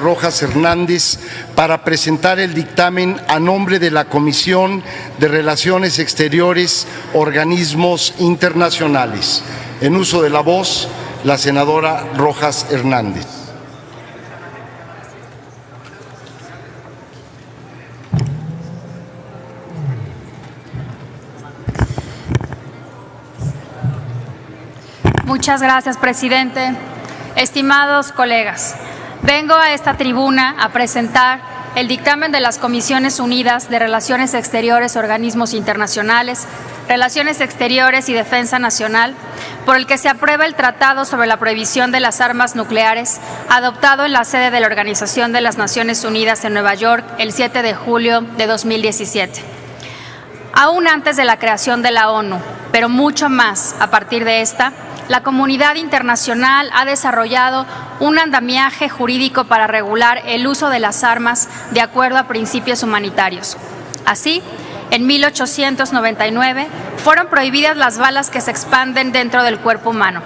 Rojas Hernández para presentar el dictamen a nombre de la Comisión de Relaciones Exteriores, Organismos Internacionales. En uso de la voz, la senadora Rojas Hernández. Muchas gracias, presidente. Estimados colegas, vengo a esta tribuna a presentar el dictamen de las Comisiones Unidas de Relaciones Exteriores, Organismos Internacionales, Relaciones Exteriores y Defensa Nacional, por el que se aprueba el Tratado sobre la Prohibición de las Armas Nucleares, adoptado en la sede de la Organización de las Naciones Unidas en Nueva York el 7 de julio de 2017. Aún antes de la creación de la ONU, pero mucho más a partir de esta, la comunidad internacional ha desarrollado un andamiaje jurídico para regular el uso de las armas de acuerdo a principios humanitarios. Así, en 1899 fueron prohibidas las balas que se expanden dentro del cuerpo humano.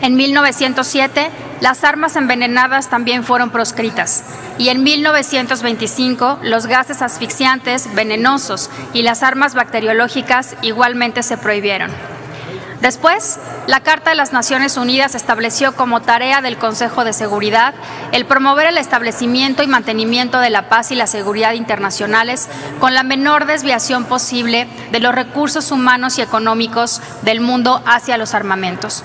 En 1907, las armas envenenadas también fueron proscritas. Y en 1925, los gases asfixiantes, venenosos y las armas bacteriológicas igualmente se prohibieron. Después, la Carta de las Naciones Unidas estableció como tarea del Consejo de Seguridad el promover el establecimiento y mantenimiento de la paz y la seguridad internacionales con la menor desviación posible de los recursos humanos y económicos del mundo hacia los armamentos.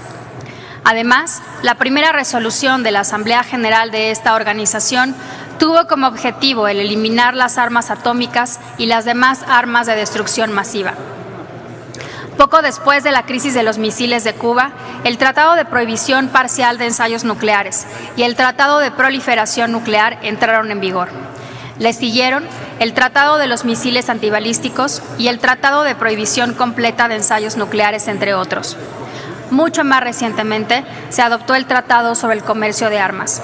Además, la primera resolución de la Asamblea General de esta organización tuvo como objetivo el eliminar las armas atómicas y las demás armas de destrucción masiva. Poco después de la crisis de los misiles de Cuba, el Tratado de Prohibición Parcial de Ensayos Nucleares y el Tratado de Proliferación Nuclear entraron en vigor. Le siguieron el Tratado de los Misiles Antibalísticos y el Tratado de Prohibición Completa de Ensayos Nucleares, entre otros. Mucho más recientemente, se adoptó el Tratado sobre el Comercio de Armas.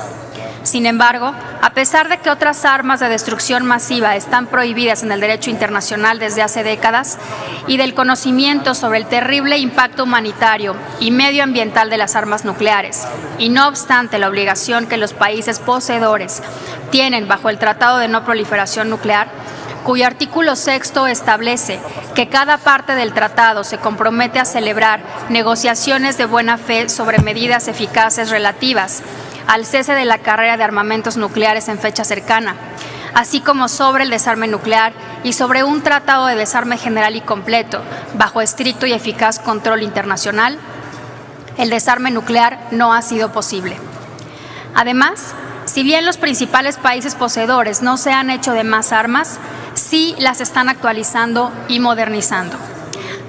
Sin embargo, a pesar de que otras armas de destrucción masiva están prohibidas en el derecho internacional desde hace décadas y del conocimiento sobre el terrible impacto humanitario y medioambiental de las armas nucleares, y no obstante la obligación que los países poseedores tienen bajo el Tratado de No Proliferación Nuclear, cuyo artículo 6 establece que cada parte del tratado se compromete a celebrar negociaciones de buena fe sobre medidas eficaces relativas al cese de la carrera de armamentos nucleares en fecha cercana, así como sobre el desarme nuclear y sobre un tratado de desarme general y completo, bajo estricto y eficaz control internacional, el desarme nuclear no ha sido posible. Además, si bien los principales países poseedores no se han hecho de más armas, sí las están actualizando y modernizando.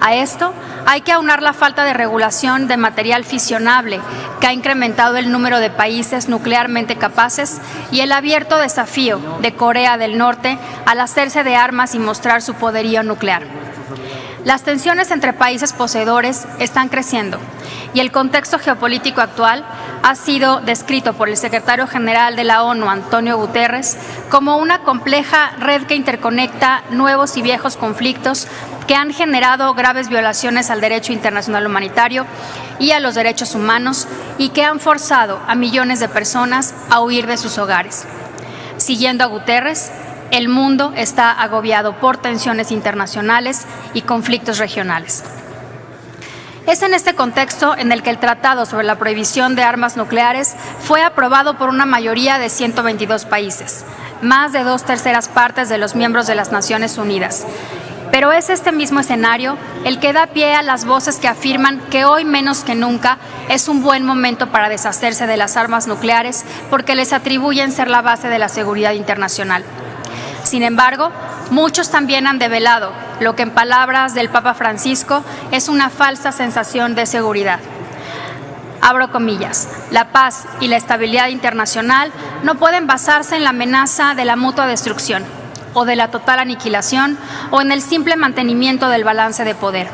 A esto hay que aunar la falta de regulación de material fisionable, que ha incrementado el número de países nuclearmente capaces, y el abierto desafío de Corea del Norte al hacerse de armas y mostrar su poderío nuclear. Las tensiones entre países poseedores están creciendo y el contexto geopolítico actual ha sido descrito por el secretario general de la ONU, Antonio Guterres, como una compleja red que interconecta nuevos y viejos conflictos que han generado graves violaciones al derecho internacional humanitario y a los derechos humanos y que han forzado a millones de personas a huir de sus hogares. Siguiendo a Guterres, el mundo está agobiado por tensiones internacionales y conflictos regionales. Es en este contexto en el que el Tratado sobre la Prohibición de Armas Nucleares fue aprobado por una mayoría de 122 países, más de 2/3 partes de los miembros de las Naciones Unidas. Pero es este mismo escenario el que da pie a las voces que afirman que hoy menos que nunca es un buen momento para deshacerse de las armas nucleares porque les atribuyen ser la base de la seguridad internacional. Sin embargo, muchos también han develado lo que en palabras del Papa Francisco es una falsa sensación de seguridad. Abro comillas, la paz y la estabilidad internacional no pueden basarse en la amenaza de la mutua destrucción o de la total aniquilación o en el simple mantenimiento del balance de poder.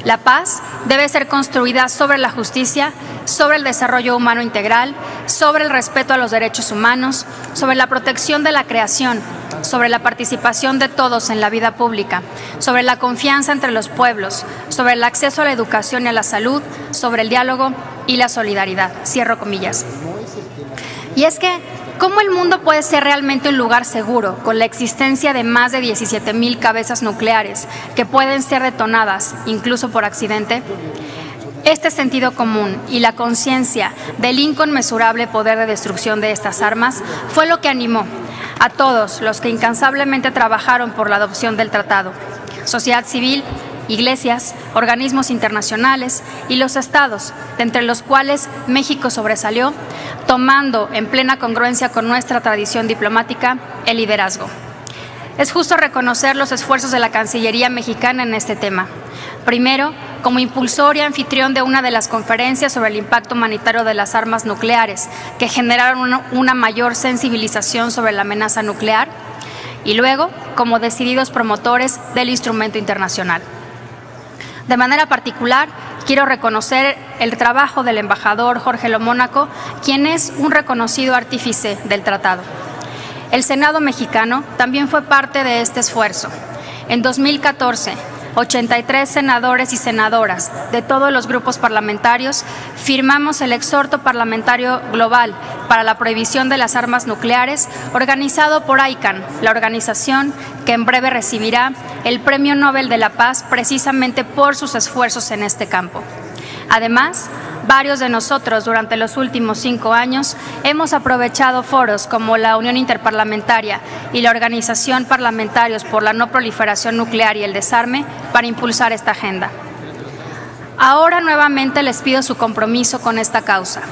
La paz debe ser construida sobre la justicia, sobre el desarrollo humano integral, sobre el respeto a los derechos humanos, sobre la protección de la creación, sobre la participación de todos en la vida pública, sobre la confianza entre los pueblos, sobre el acceso a la educación y a la salud, sobre el diálogo y la solidaridad. Cierro comillas. Y es que ¿cómo el mundo puede ser realmente un lugar seguro con la existencia de más de 17,000 cabezas nucleares que pueden ser detonadas, incluso por accidente? Este sentido común y la conciencia del inconmensurable poder de destrucción de estas armas fue lo que animó a todos los que incansablemente trabajaron por la adopción del tratado: sociedad civil, iglesias, organismos internacionales y los estados, de entre los cuales México sobresalió, tomando en plena congruencia con nuestra tradición diplomática el liderazgo. Es justo reconocer los esfuerzos de la Cancillería mexicana en este tema. Primero, como impulsor y anfitrión de una de las conferencias sobre el impacto humanitario de las armas nucleares, que generaron una mayor sensibilización sobre la amenaza nuclear, y luego, como decididos promotores del instrumento internacional. De manera particular, quiero reconocer el trabajo del embajador Jorge Lo Mónaco, quien es un reconocido artífice del tratado. El Senado mexicano también fue parte de este esfuerzo. En 2014, 83 senadores y senadoras de todos los grupos parlamentarios firmamos el Exhorto Parlamentario Global para la Prohibición de las Armas Nucleares, organizado por ICANN, la organización que en breve recibirá el Premio Nobel de la Paz precisamente por sus esfuerzos en este campo. Además, varios de nosotros durante los últimos 5 años hemos aprovechado foros como la Unión Interparlamentaria y la Organización Parlamentarios por la No Proliferación Nuclear y el Desarme para impulsar esta agenda. Ahora nuevamente les pido su compromiso con esta causa,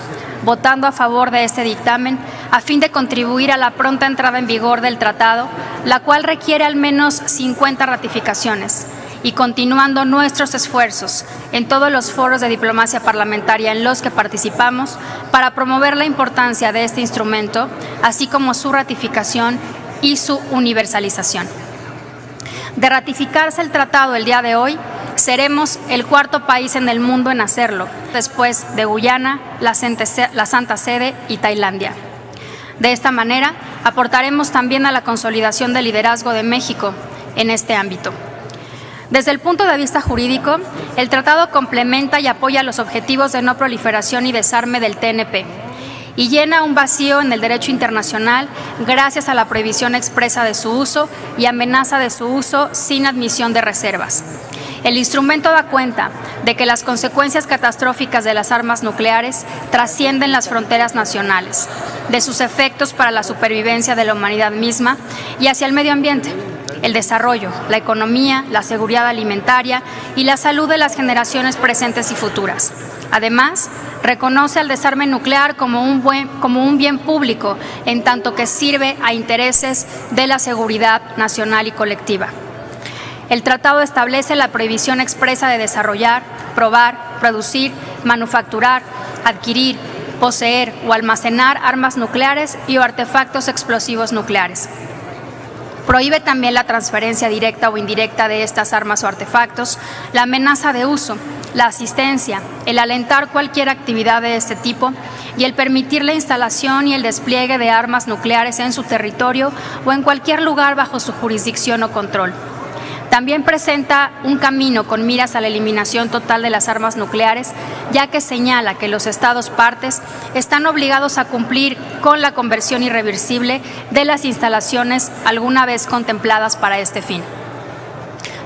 votando a favor de este dictamen a fin de contribuir a la pronta entrada en vigor del tratado, la cual requiere al menos 50 ratificaciones, y continuando nuestros esfuerzos en todos los foros de diplomacia parlamentaria en los que participamos para promover la importancia de este instrumento, así como su ratificación y su universalización. De ratificarse el tratado el día de hoy, seremos el 4º país en el mundo en hacerlo, después de Guyana, la Santa Sede y Tailandia. De esta manera, aportaremos también a la consolidación del liderazgo de México en este ámbito. Desde el punto de vista jurídico, el tratado complementa y apoya los objetivos de no proliferación y desarme del TNP y llena un vacío en el derecho internacional gracias a la prohibición expresa de su uso y amenaza de su uso sin admisión de reservas. El instrumento da cuenta de que las consecuencias catastróficas de las armas nucleares trascienden las fronteras nacionales, de sus efectos para la supervivencia de la humanidad misma y hacia el medio ambiente, el desarrollo, la economía, la seguridad alimentaria y la salud de las generaciones presentes y futuras. Además, reconoce al desarme nuclear como un bien público, en tanto que sirve a intereses de la seguridad nacional y colectiva. El tratado establece la prohibición expresa de desarrollar, probar, producir, manufacturar, adquirir, poseer o almacenar armas nucleares y o artefactos explosivos nucleares. Prohíbe también la transferencia directa o indirecta de estas armas o artefactos, la amenaza de uso, la asistencia, el alentar cualquier actividad de este tipo y el permitir la instalación y el despliegue de armas nucleares en su territorio o en cualquier lugar bajo su jurisdicción o control. También presenta un camino con miras a la eliminación total de las armas nucleares, ya que señala que los Estados partes están obligados a cumplir con la conversión irreversible de las instalaciones alguna vez contempladas para este fin.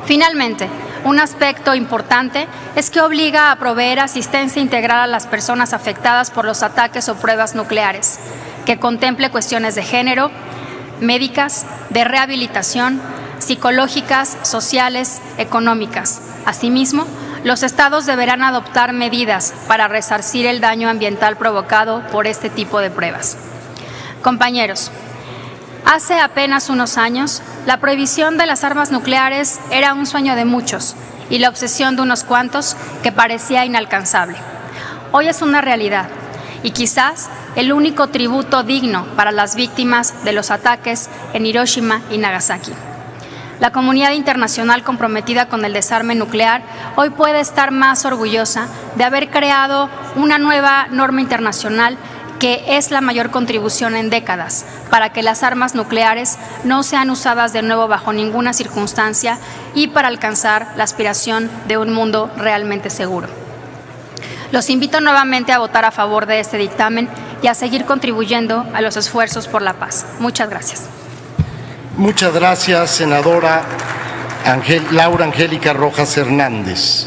Finalmente, un aspecto importante es que obliga a proveer asistencia integral a las personas afectadas por los ataques o pruebas nucleares, que contemple cuestiones de género, médicas, de rehabilitación, psicológicas, sociales, económicas. Asimismo, los estados deberán adoptar medidas para resarcir el daño ambiental provocado por este tipo de pruebas. Compañeros, hace apenas unos años, la prohibición de las armas nucleares era un sueño de muchos y la obsesión de unos cuantos que parecía inalcanzable. Hoy es una realidad y quizás el único tributo digno para las víctimas de los ataques en Hiroshima y Nagasaki. La comunidad internacional comprometida con el desarme nuclear hoy puede estar más orgullosa de haber creado una nueva norma internacional que es la mayor contribución en décadas para que las armas nucleares no sean usadas de nuevo bajo ninguna circunstancia y para alcanzar la aspiración de un mundo realmente seguro. Los invito nuevamente a votar a favor de este dictamen y a seguir contribuyendo a los esfuerzos por la paz. Muchas gracias. Muchas gracias, senadora Laura Angélica Rojas Hernández.